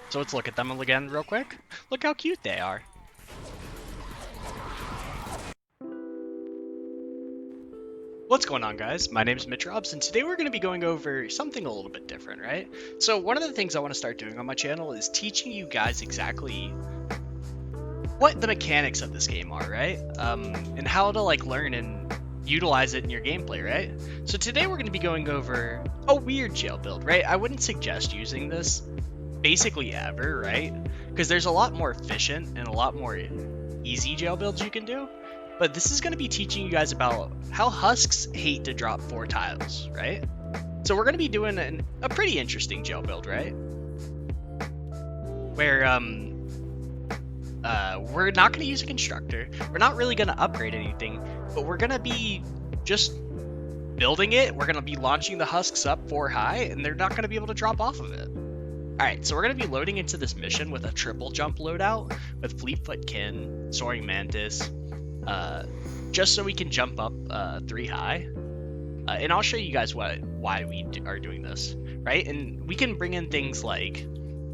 So let's look at them again real quick. Look how cute they are. What's going on, guys? My name is Mitch Robs, and today we're going to be going over something a little bit different, right? So one of the things I want to start doing on my channel is teaching you guys exactly what the mechanics of this game are, right? And how to like learn and utilize it in your gameplay, right? So today we're going to be going over a weird jail build, right? I wouldn't suggest using this basically ever, right? Because there's a lot more efficient and a lot more easy jail builds you can do. But this is going to be teaching you guys about how Husks hate to drop 4 tiles, right? So we're going to be doing a pretty interesting jail build, right? Where we're not going to use a constructor. We're not really going to upgrade anything, but we're going to be just building it. We're going to be launching the Husks up 4 high, and they're not going to be able to drop off of it. Alright, so we're going to be loading into this mission with a triple jump loadout with Fleetfoot Kin, Soaring Mantis, just so we can jump up 3 high. And I'll show you guys why we are doing this, right? And we can bring in things like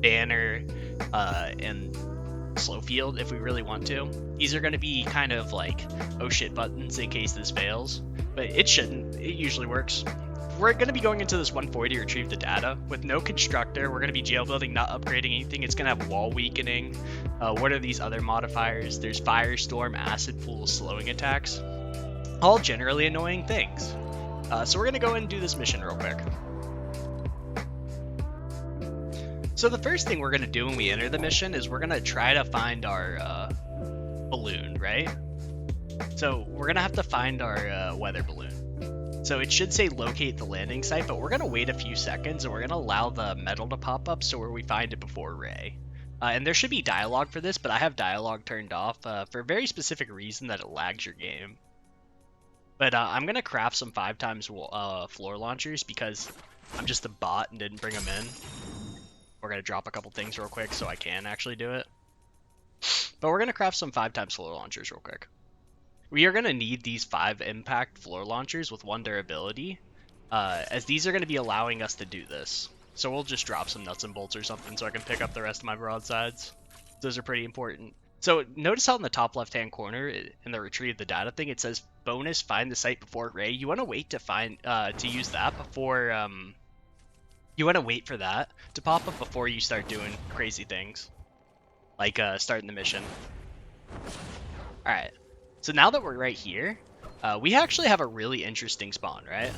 Banner and Slow Field if we really want to. These are going to be kind of like oh shit buttons in case this fails, but it shouldn't. It usually works. We're going to be going into this 140 to retrieve the data with no constructor. We're going to be jail building, not upgrading anything. It's going to have wall weakening. What are these other modifiers? There's firestorm, acid pool, slowing attacks. All generally annoying things. So we're going to go and do this mission real quick. So the first thing we're going to do when we enter the mission is we're going to try to find our balloon, right? So we're going to have to find our weather balloon. So it should say locate the landing site, but we're going to wait a few seconds and we're going to allow the metal to pop up so where we find it before Ray. And there should be dialogue for this, but I have dialogue turned off for a very specific reason that it lags your game. But I'm going to craft some 5 times floor launchers because I'm just a bot and didn't bring them in. We're going to drop a couple things real quick so I can actually do it. But we're going to craft some 5 times floor launchers real quick. We are going to need these 5 impact floor launchers with 1 durability, as these are going to be allowing us to do this. So we'll just drop some nuts and bolts or something so I can pick up the rest of my broadsides. Those are pretty important. So notice how in the top left-hand corner in the retrieve the data thing, it says bonus find the site before Ray. You want to wait to find to use that before you want to wait for that to pop up before you start doing crazy things, like starting the mission. All right. So now that we're right here, we actually have a really interesting spawn, right?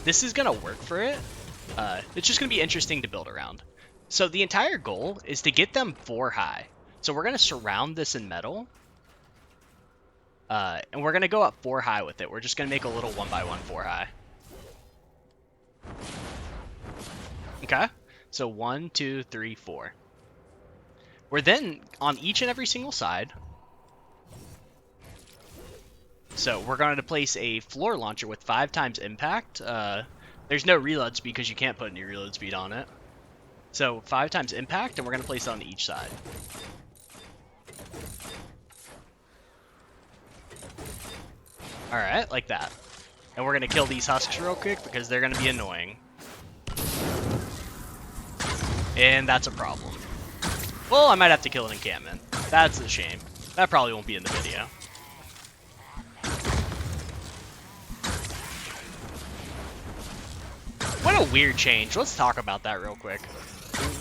This is going to work for it. It's just going to be interesting to build around. So the entire goal is to get them 4 high. So we're going to surround this in metal. And we're going to go up 4 high with it. We're just going to make a little 1x1 4 high. Okay? So 1, 2, 3, 4. We're then on each and every single side. So we're going to place a floor launcher with 5 times impact. There's no reload speed because you can't put any reload speed on it. So 5 times impact, and we're going to place it on each side. Alright, like that. And we're going to kill these husks real quick because they're going to be annoying. And that's a problem. Well, I might have to kill an encampment. That's a shame. That probably won't be in the video. What a weird change. Let's talk about that real quick.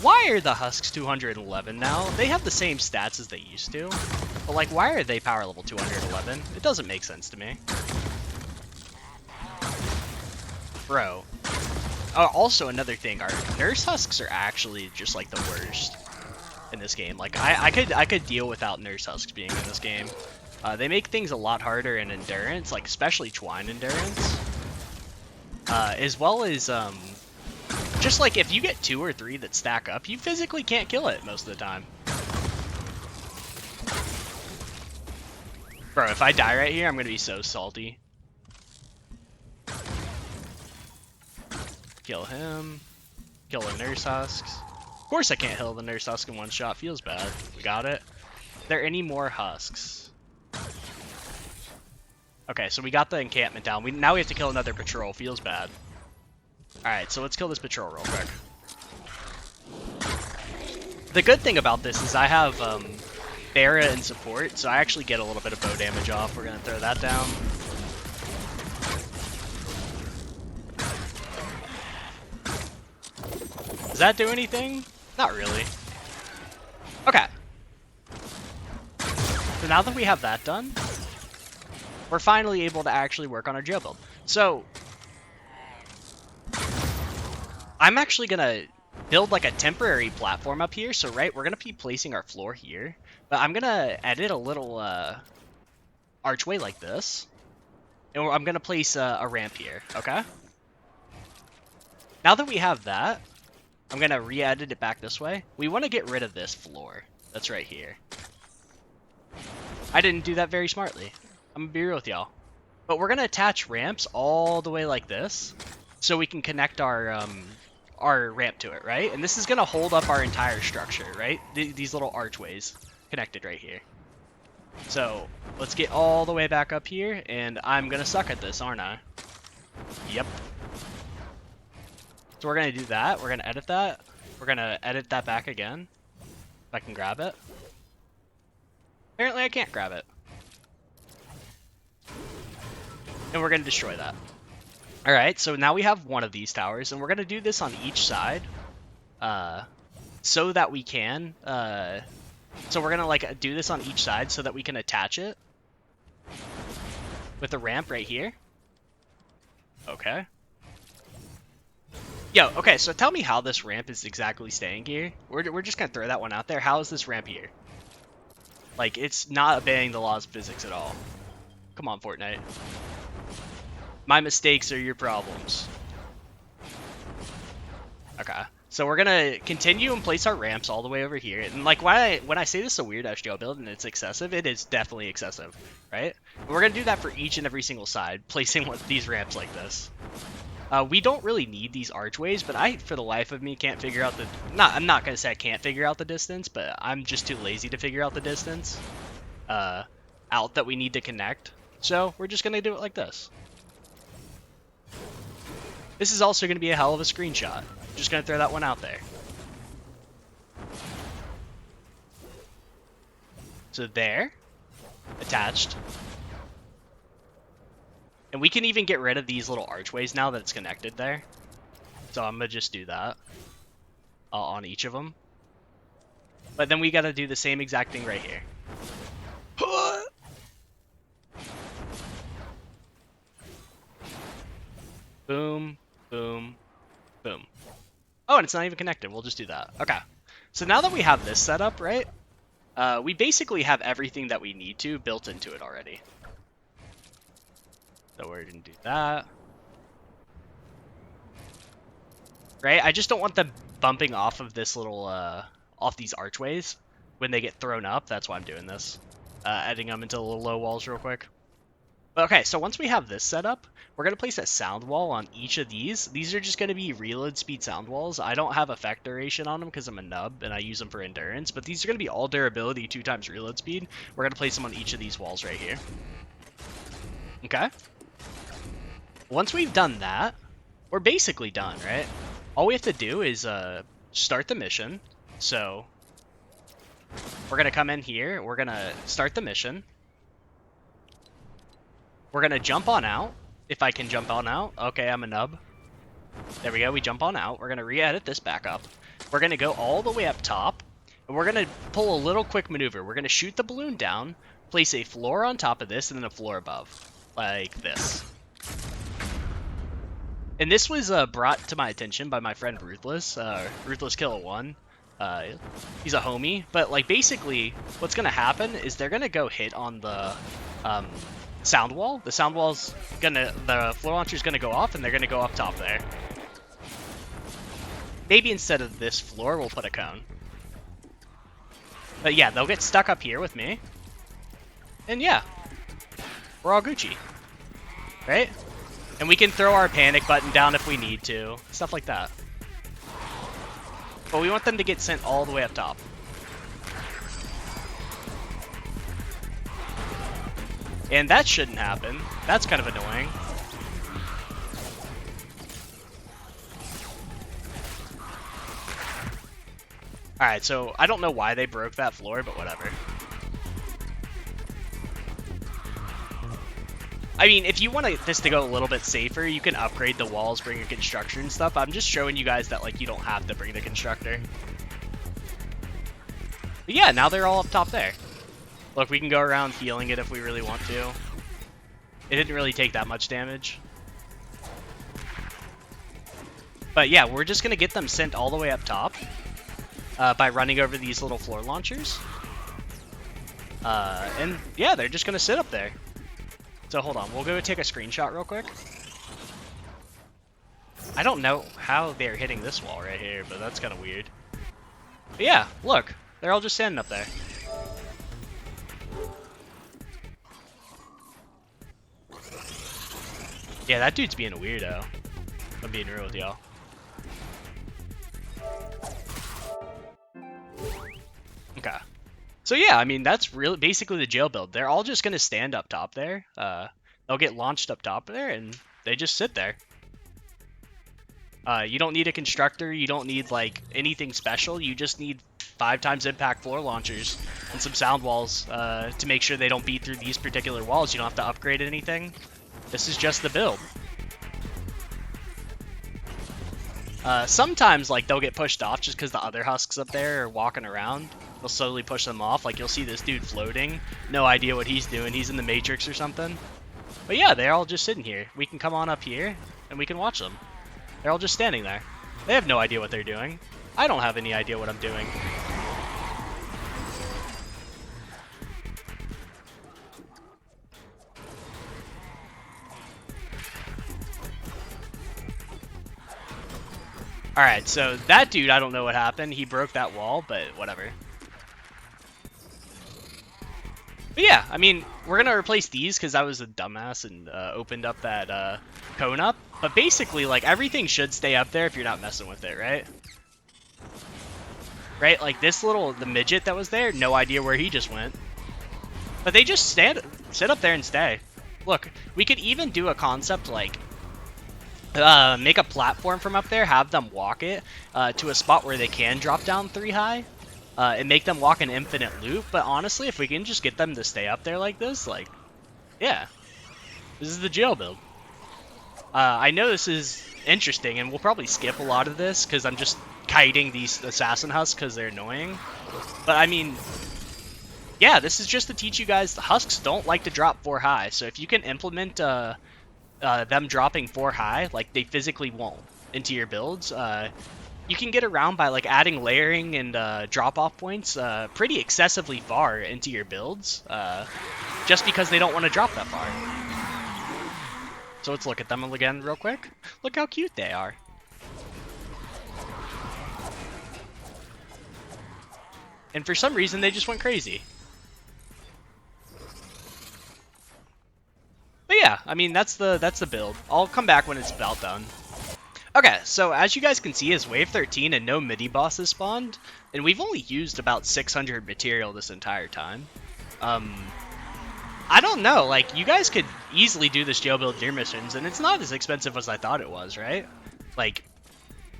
Why are the Husks 211 now? They have the same stats as they used to. But like, why are they power level 211? It doesn't make sense to me. Bro. Oh, also another thing, our Nurse Husks are actually just like the worst in this game. Like, I could deal without Nurse Husks being in this game. They make things a lot harder in endurance, like especially Twine endurance. As well as, just like if you get 2 or 3 that stack up, you physically can't kill it most of the time. Bro, if I die right here, I'm gonna be so salty. Kill him. Kill the Nurse Husks. Of course I can't kill the Nurse Husk in one shot. Feels bad. We got it. Are there any more Husks? Okay, so we got the encampment down. Now we have to kill another patrol. Feels bad. Alright, so let's kill this patrol real quick. The good thing about this is I have Barra and support, so I actually get a little bit of bow damage off. We're gonna throw that down. Does that do anything? Not really. Okay. So now that we have that done, we're finally able to actually work on our jail build. So I'm actually gonna build like a temporary platform up here. So we're gonna be placing our floor here, but I'm gonna edit a little archway like this, and I'm gonna place a ramp here. Okay. Now that we have that, I'm gonna re-edit it back this way. We want to get rid of this floor that's right here. I didn't do that very smartly. I'm gonna be real with y'all. But we're gonna attach ramps all the way like this, so we can connect our ramp to it, right? And this is gonna hold up our entire structure, right? These little archways connected right here. So let's get all the way back up here, and I'm gonna suck at this, aren't I? Yep. So we're gonna do that. We're gonna edit that. We're gonna edit that back again. If I can grab it. Apparently I can't grab it. And we're gonna destroy that. Alright, so now we have one of these towers, and we're gonna do this on each side. So that we can, so we're gonna like do this on each side so that we can attach it with a ramp right here. Okay. Yo, okay, so tell me how this ramp is exactly staying here. We're just gonna throw that one out there. How is this ramp here? Like, it's not obeying the laws of physics at all. Come on, Fortnite. My mistakes are your problems. Okay, so we're gonna continue and place our ramps all the way over here. And like, when I say this is a weird SGL build and it's excessive, it is definitely excessive, right? And we're gonna do that for each and every single side, placing these ramps like this. We don't really need these archways, but I, for the life of me, can't figure out the... I'm not going to say I can't figure out the distance, but I'm just too lazy to figure out the distance out that we need to connect. So we're just going to do it like this. This is also going to be a hell of a screenshot. Just going to throw that one out there. So there, attached. And we can even get rid of these little archways now that it's connected there. So I'm going to just do that on each of them. But then we got to do the same exact thing right here. Boom, boom, boom. Oh, and it's not even connected. We'll just do that. Okay. So now that we have this set up, right? We basically have everything that we need to built into it already. So we're going to do that. Right? I just don't want them bumping off of this little, off these archways when they get thrown up. That's why I'm doing this. Adding them into the little low walls real quick. Okay, so once we have this set up, we're going to place a sound wall on each of these. These are just going to be reload speed sound walls. I don't have effect duration on them because I'm a nub and I use them for endurance, but these are going to be all durability 2 times reload speed. We're going to place them on each of these walls right here. Okay? Once we've done that, we're basically done, right? All we have to do is start the mission. So we're going to come in here. We're going to start the mission. We're going to jump on out. If I can jump on out. Okay, I'm a nub. There we go. We jump on out. We're going to re-edit this back up. We're going to go all the way up top. And we're going to pull a little quick maneuver. We're going to shoot the balloon down, place a floor on top of this, and then a floor above. Like this. And this was brought to my attention by my friend Ruthless. Ruthless Killer 1. He's a homie. But like basically, what's going to happen is they're going to go hit on the... sound wall. The sound wall's the floor launcher's gonna go off, and they're gonna go up top there. Maybe instead of this floor, we'll put a cone. But yeah, they'll get stuck up here with me. And yeah, we're all Gucci. Right? And we can throw our panic button down if we need to. Stuff like that. But we want them to get sent all the way up top. And that shouldn't happen. That's kind of annoying. Alright, so I don't know why they broke that floor, but whatever. I mean, if you want this to go a little bit safer, you can upgrade the walls, bring a constructor and stuff. I'm just showing you guys that, like, you don't have to bring the constructor. But yeah, now they're all up top there. Look, we can go around healing it if we really want to. It didn't really take that much damage. But yeah, we're just going to get them sent all the way up top by running over these little floor launchers. And yeah, they're just going to sit up there. So hold on, we'll go take a screenshot real quick. I don't know how they're hitting this wall right here, but that's kind of weird. But yeah, look, they're all just standing up there. Yeah, that dude's being a weirdo. I'm being real with y'all. Okay. So yeah, I mean, that's really basically the jail build. They're all just going to stand up top there. They'll get launched up top there, and they just sit there. You don't need a constructor. You don't need, like, anything special. You just need 5x impact floor launchers and some sound walls to make sure they don't beat through these particular walls. You don't have to upgrade anything. This is just the build. Sometimes, like, they'll get pushed off just because the other husks up there are walking around. They'll slowly push them off. Like, you'll see this dude floating. No idea what he's doing. He's in the Matrix or something. But yeah, they're all just sitting here. We can come on up here, and we can watch them. They're all just standing there. They have no idea what they're doing. I don't have any idea what I'm doing. Alright, so that dude, I don't know what happened. He broke that wall, but whatever. But yeah, I mean, we're going to replace these because I was a dumbass and opened up that cone up. But basically, like, everything should stay up there if you're not messing with it, right? Right? Like, this little, the midget that was there, no idea where he just went. But they just sit up there and stay. Look, we could even do a concept like, make a platform from up there, have them walk it to a spot where they can drop down 3 high. And make them walk an infinite loop, but honestly, if we can just get them to stay up there like this, like, yeah. This is the jail build. I know this is interesting, and we'll probably skip a lot of this, because I'm just kiting these assassin husks because they're annoying. But, I mean, yeah, this is just to teach you guys, the husks don't like to drop 4 high, so if you can implement them dropping 4 high, like, they physically won't into your builds, you can get around by, like, adding layering and drop-off points pretty excessively far into your builds, just because they don't want to drop that far. So let's look at them again real quick. Look how cute they are. And for some reason, they just went crazy. But yeah, I mean, that's the build. I'll come back when it's about done. Okay, so as you guys can see, is wave 13 and no mini bosses spawned, and we've only used about 600 material this entire time. I don't know, like, you guys could easily do this jail build your missions, and it's not as expensive as I thought it was, right? Like,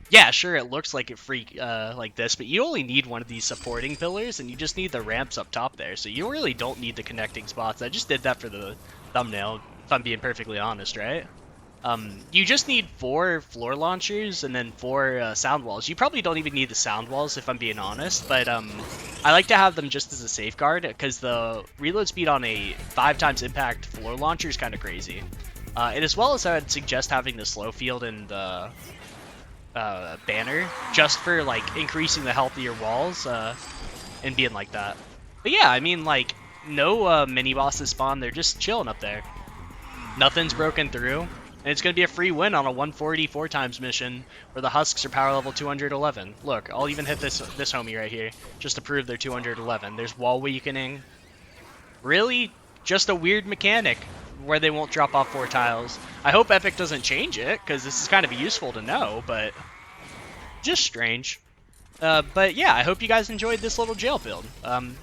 yeah, sure, it looks like a freak like this, but you only need one of these supporting pillars, and you just need the ramps up top there, so you really don't need the connecting spots. I just did that for the thumbnail, if I'm being perfectly honest, right? You just need 4 floor launchers and then 4 sound walls. You probably don't even need the sound walls, if I'm being honest, but I like to have them just as a safeguard, because the reload speed on a 5x impact floor launcher is kind of crazy. And as well as I would suggest having the slow field and the banner, just for, like, increasing the health of your walls and being like that. But yeah, I mean, like, no mini bosses spawn, they're just chilling up there. Nothing's broken through. And it's going to be a free win on a 140 4x mission where the husks are power level 211. Look, I'll even hit this homie right here just to prove they're 211. There's wall weakening. Really? Just a weird mechanic where they won't drop off 4 tiles. I hope Epic doesn't change it, because this is kind of useful to know, but just strange. But yeah, I hope you guys enjoyed this little jail build.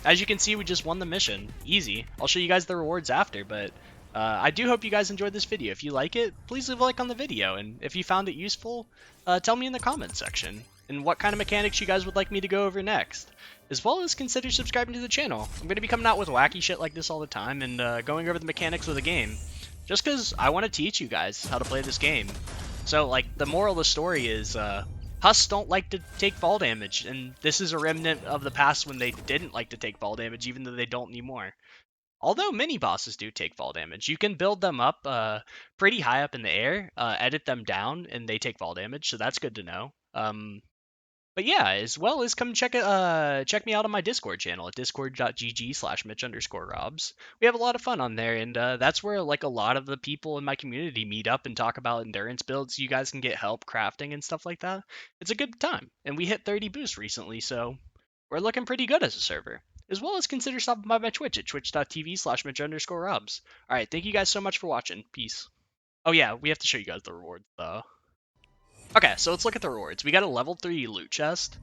As you can see, we just won the mission. Easy. I'll show you guys the rewards after, but I do hope you guys enjoyed this video. If you like it, please leave a like on the video, and if you found it useful, tell me in the comments section. and what kind of mechanics you guys would like me to go over next, as well as consider subscribing to the channel. I'm going to be coming out with wacky shit like this all the time and going over the mechanics of the game, just because I want to teach you guys how to play this game. So, like, the moral of the story is, Husks don't like to take fall damage, and this is a remnant of the past when they didn't like to take fall damage, even though they don't anymore. Although mini bosses do take fall damage, you can build them up pretty high up in the air, edit them down, and they take fall damage, so that's good to know. But yeah, as well as come check me out on my Discord channel at discord.gg/Mitch_Robs. We have a lot of fun on there, and that's where like a lot of the people in my community meet up and talk about endurance builds. You guys can get help crafting and stuff like that. It's a good time, and we hit 30 boosts recently, so we're looking pretty good as a server. As well as consider stopping by my Twitch at twitch.tv/Mitch_Robs. All right, thank you guys so much for watching. Peace. Oh yeah, we have to show you guys the rewards though. Okay, so let's look at the rewards. We got a level 3 loot chest.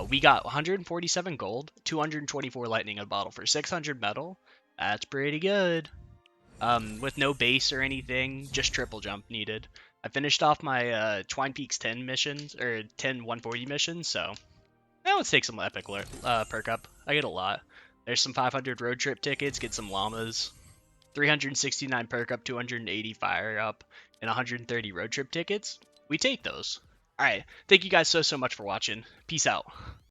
We got 147 gold, 224 lightning in a bottle for 600 metal. That's pretty good. With no base or anything, just triple jump needed. I finished off my Twine Peaks 10 missions, or 10 140 missions, so now let's take some epic perk up. I get a lot. There's some 500 road trip tickets, get some llamas. 369 perk up, 280 fire up, and 130 road trip tickets. We take those. Alright, thank you guys so much for watching. Peace out.